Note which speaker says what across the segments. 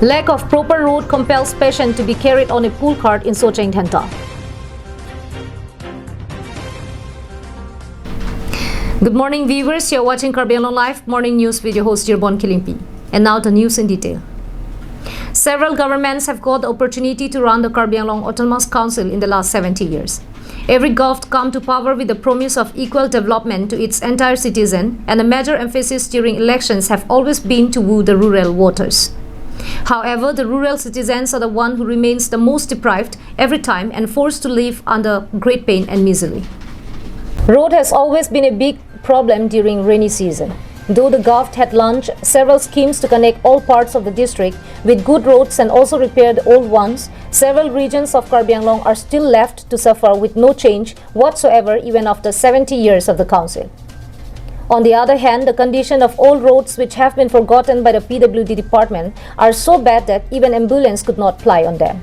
Speaker 1: Lack of proper road compels patients to be carried on a pull cart in Socheng Thanta. Good morning viewers, you're watching Karbi Anglong Live Morning News with your host Jirbon Kilimpi. And now the news in detail. Several governments have got the opportunity to run the Karbi Anglong Autonomous Council in the last 70 years. Every government come to power with the promise of equal development to its entire citizen, and a major emphasis during elections have always been to woo the rural voters. However, the rural citizens are the one who remains the most deprived every time and forced to live under great pain and misery. Road has always been a big problem during rainy season. Though the government had launched several schemes to connect all parts of the district with good roads and also repair the old ones, several regions of Karbi Anglong are still left to suffer with no change whatsoever even after 70 years of the council. On the other hand, the condition of all roads which have been forgotten by the PWD department are so bad that even ambulance could not ply on them.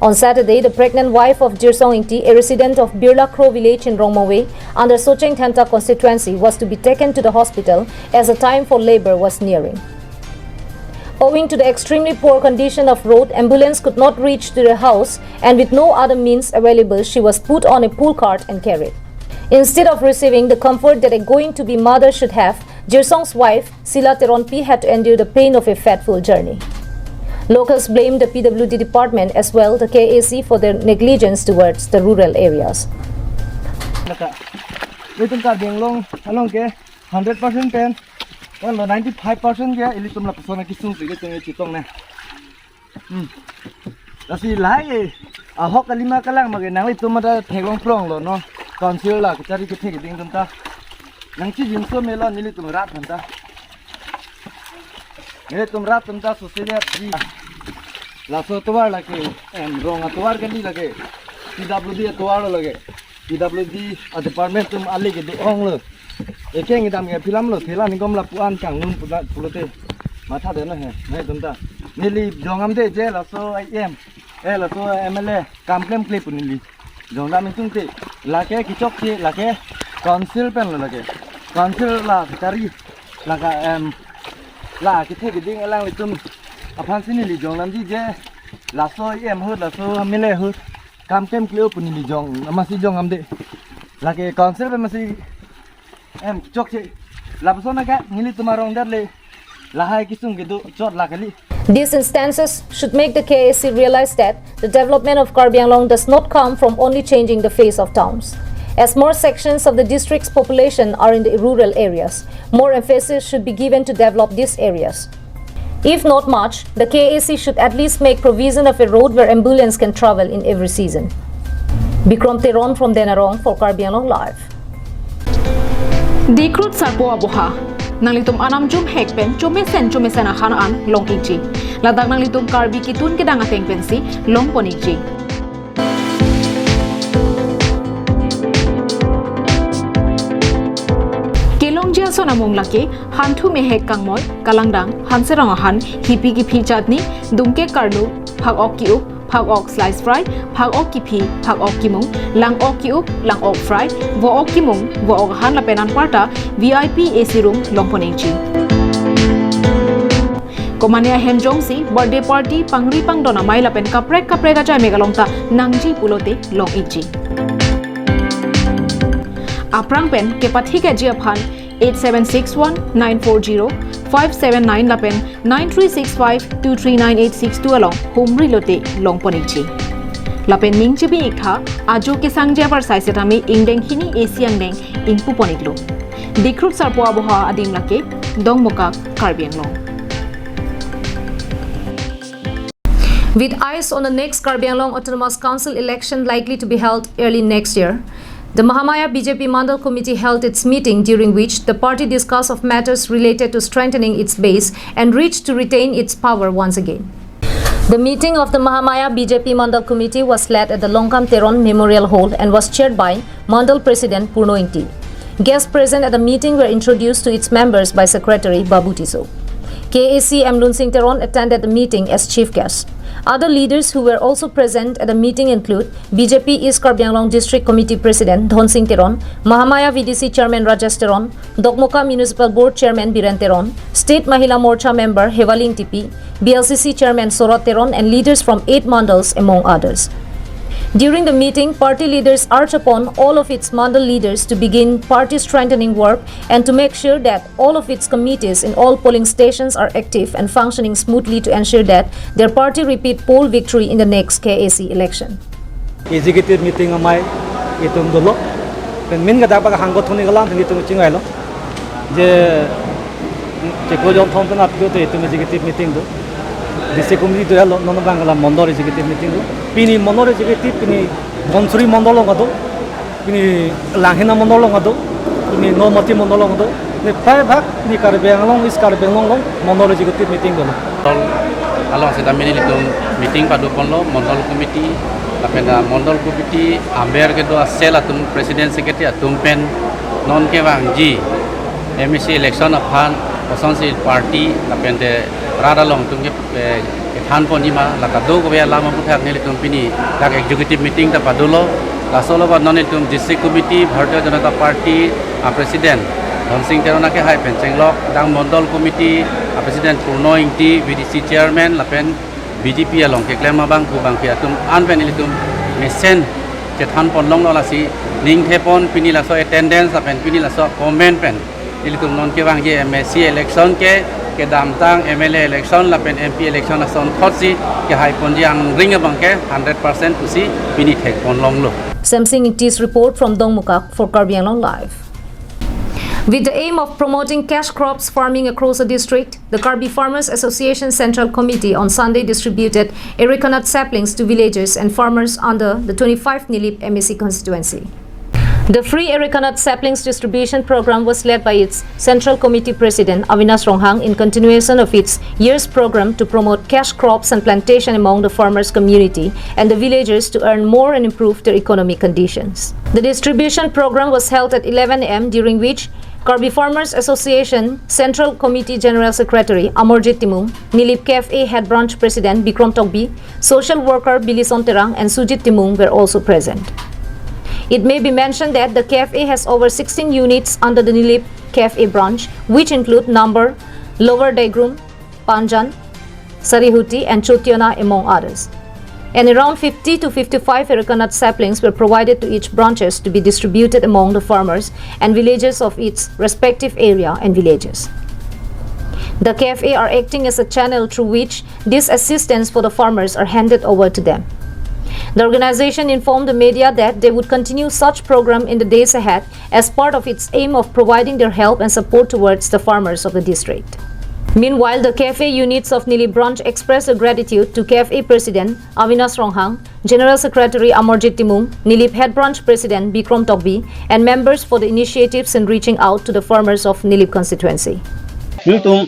Speaker 1: On Saturday, the pregnant wife of Jirsong Ingti, a resident of Birla Kro village in Rongmaway, under Socheng Thanta constituency, was to be taken to the hospital as the time for labor was nearing. Owing to the extremely poor condition of road, ambulance could not reach to the house, and with no other means available, she was put on a pull cart and carried. Instead of receiving the comfort that a going-to-be mother should have, Jirsong's wife, Sila Teronpi, had to endure the pain of a fateful journey. Locals blamed the PWD department as well the KAC for their negligence towards the rural areas.
Speaker 2: 100% pen, 95% ke ilitum la persona kisung sih ke citong na. Tapi lai ahok kalima kalang magai nang litum ada thegong prong lo no. Council la cari ke theg ding tum ta. Nang chi jing so melon ilitum rat tum ta. Ilitum rat tum ta sosial ji. La so tuar la ke rong tuar kali la ke. PWD tuar lo ke. PWD department tum ali ke ong lo. Ekeng idam ke film lo thela ni gom la puan chang nun pulote matha de na he nai tum ta nili jongam de je la so im la so MLA kam klem clip nili jongda mi tung te la ke ki chok che la ke council pen la ke council la cari la ka la ki the ki ding alang li tum aphan sini li jongnam ji je la so im hut la so MLA hut kam klem clip nili jong masih jongam de la ke council pen masih chok che la persona ka ngili tumarong darle lahai kisung gitu chot la kali.
Speaker 1: These instances should make the KAC realize that the development of Karbi Anglong does not come from only changing the face of towns. As more sections of the district's population are in the rural areas, more emphasis should be given to develop these areas. If not much, the KAC should at least make provision of a road where ambulance can travel in every season. Bikram Teron from Denarong for Karbi Anglong Live.
Speaker 3: Dikrut sarpo aboha nanglitum anam jum hekpen chomesen akhanaan long iji ladak nanglitum Karbi kitun kedang ateng pensi long poniji kelong jia sona monglake hantu mehek kangmoy kalangdang hanserang han hipi ki phi chatni dumke karlu phak ok ki up phak ok slice fry phak ok ki phi phak ok ki mung lang ok ki up lang ok fry vo ok ki mung vo ok han la penan parta VIP AC room longponeji komania hemjong si birthday party pangri pangdona mai la pen kaprek ga chai megalongta nangji pulote long iji aprang pen ke pathi ke ji aphan 8761940579 lapen 9365239862 along humri lote longponeji lapen mingchibi ikha ajo ke sangje par saisetami ingdeng hini asiang deng ingpu poniglo dikrut sarpo aboha adim lake dongmoka Karbi Anglong.
Speaker 1: With eyes on the next Karbi Anglong Autonomous Council election likely to be held early next year, the Mahamaya BJP Mandal Committee held its meeting during which the party discussed of matters related to strengthening its base and reached to retain its power once again. The meeting of the Mahamaya BJP Mandal Committee was led at the Longkam Teron Memorial Hall and was chaired by Mandal President Purno Ingti. Guests present at the meeting were introduced to its members by Secretary Babu Tiso. KAC Mlun Singh Teron attended the meeting as chief guest. Other leaders who were also present at the meeting include BJP East Karbi Anglong District Committee President Dhon Singh Teron, Mahamaya VDC Chairman Rajesh Teron, Dokmoka Municipal Board Chairman Biren Teron, State Mahila Morcha Member Hewaling Tipi, BLCC Chairman Sorot Teron, and leaders from 8 mandals among others. During the meeting, party leaders urged upon all of its mandal leaders to begin party strengthening work and to make sure that all of its committees in all polling stations are active and functioning smoothly to ensure that their party repeat poll victory in the next KAC election.
Speaker 4: Executive meeting amai itum dulu, pen min gada baga hanggot thoni galang thani itum chingai lo, je ceko jom thom pen apko to itum executive meeting do. Dise committee do hello nono bangala mondor executive meeting do. Pini mondor executive pini Bonsuri mondolo ngado, pini Langhina mondolo ngado, pini Nomati mondolo ngado. Ne pai bhag ni Karbi Anglong is Karbi Anglong mondor executive meeting do.
Speaker 5: Along sa dami nito meeting padu ponlo mondol committee lapenda mondol committee amber ke do sel atum president secretary atum pen non ke wangji MSC election aphan osonsil party lapende rada long tum ke than ponima lakado ko ya lama puthak ne litum pini dak executive meeting ta padulo la solo ba non litum district committee Bharatiya Janata Party president Dhon Singh Teron ke hai pen chenglok dang mondol committee president Purno Ingti VDC chairman lapen BJP along ke klema bang ku bang pia tum an pen ilitum mesen che than pon long la si ning thepon pini la so attendance lapen pini la so comment pen ilitum non ke bang je MSC election ke dam tang MLA election lapen MP election ason khotsi ke hai pon jiang ring bang ke 100% kusi pini thek pon long lo.
Speaker 1: Samsing Ingti's report from Dongmukak for Karbi Anglong Live. With the aim of promoting cash crops farming across the district, the Karbi Farmers Association Central Committee on Sunday distributed areca nut saplings to villagers and farmers under the 25th Nilip MEC constituency. The free areca nut saplings distribution program was led by its Central Committee President Avinash Ronghang in continuation of its year's program to promote cash crops and plantation among the farmers community and the villagers to earn more and improve their economic conditions. The distribution program was held at 11 am, during which Karbi Farmers Association Central Committee General Secretary Amorjit Timung, Nilip KFA Head Branch President Bikram Tokbi, Social Worker Bilison Terang and Sujit Timung were also present. It may be mentioned that the KFA has over 16 units under the Nilip KFA branch, which include Number, Lower Daegrum, Panjan, Sarihuti and Chotiana among others. And around 50 to 55 areca nut saplings were provided to each branches to be distributed among the farmers and villagers of its respective area and villages. The KFA are acting as a channel through which this assistance for the farmers are handed over to them. The organization informed the media that they would continue such program in the days ahead as part of its aim of providing their help and support towards the farmers of the district. Meanwhile, the KFA units of Nilip branch expressed their gratitude to KFA President Avinash Ronghang, General Secretary Amorjit Timung, Nilip Head Branch President Bikram Tokbi, and members for the initiatives in reaching out to the farmers of Nilip constituency.
Speaker 6: Niltum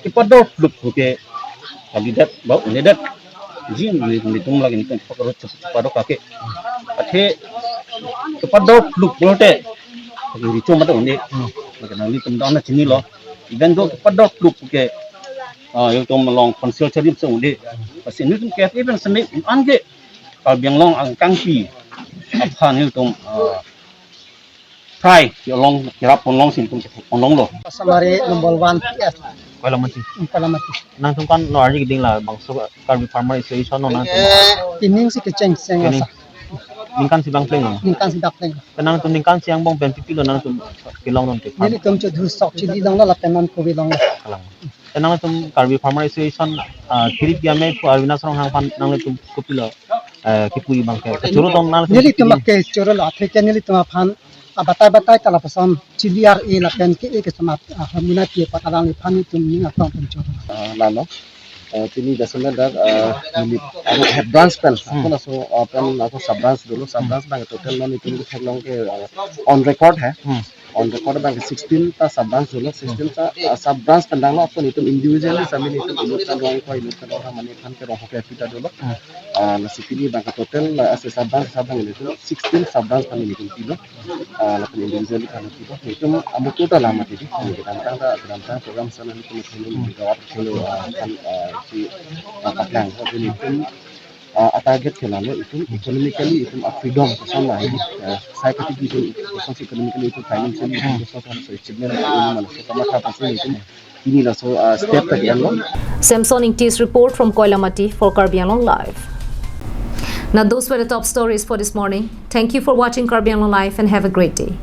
Speaker 6: ipador fluk ke kandidat bau nedat jin nitum lagi nitum pakaro cepado kake athe ipador fluk bote richo mata unde makana nitum dana chini lo even though ipador fluk ke yotom long konsil charip se unde pasin nitum ke even seme ange kalbiang long ang kangpi aphan nitum try long kirap long sin tum long lo
Speaker 7: Samare number 1 PS
Speaker 4: Palamati.
Speaker 7: Palamati.
Speaker 4: Nang tung kan no arji giding la bangso Karbi Farmer Association no nang
Speaker 7: Tining si keceng seng asa.
Speaker 4: ningkan si bang pleng no.
Speaker 7: Ningkan si dak pleng.
Speaker 4: Nang tung ningkan siang bong pen pipi lo nang tung kilong non te.
Speaker 7: Nili tum chu thu sok chi di dong la penan ko bi dong.
Speaker 4: Kalang. Nang tung Karbi Farmer Association kirip ya me pu Avinash Ronghang pan nang tung kopilo kipui bang ke. Churo dong nang
Speaker 7: Nili tum ke choro la the ke nili tum phan batai tala pasam chiliar e la pen ke ke samat hamina ke patadang ni phan tum ni atong tum choro.
Speaker 2: Lano tini dasarnya dah ini aku head branch pen aku langsung pen aku sub branch dulu sub branch bang total non itu kita long ke on record है on the quarter bank 16 ta sub branch lo 16 ta sub branch pandang lo pun itu individually sami itu ilut kan rong ko ilut kan orang mani kan ke rong ko kita dulu la sikini bank total as sub branch itu 16 sub branch pan itu kilo la pun individually kan itu amu total lama jadi dalam program sana itu mesti jawab kalau kan si pakang itu target ke lalu itu economically itu freedom sama ini saya kata itu sosial economically itu financially itu sosial achievement ini mana sama apa sih itu inilah so step tadi yang
Speaker 1: Samson Ingtis report from Koilamati for Karbi Anglong Live. Now those were the top stories for this morning. Thank you for watching Karbi Anglong Live and have a great day.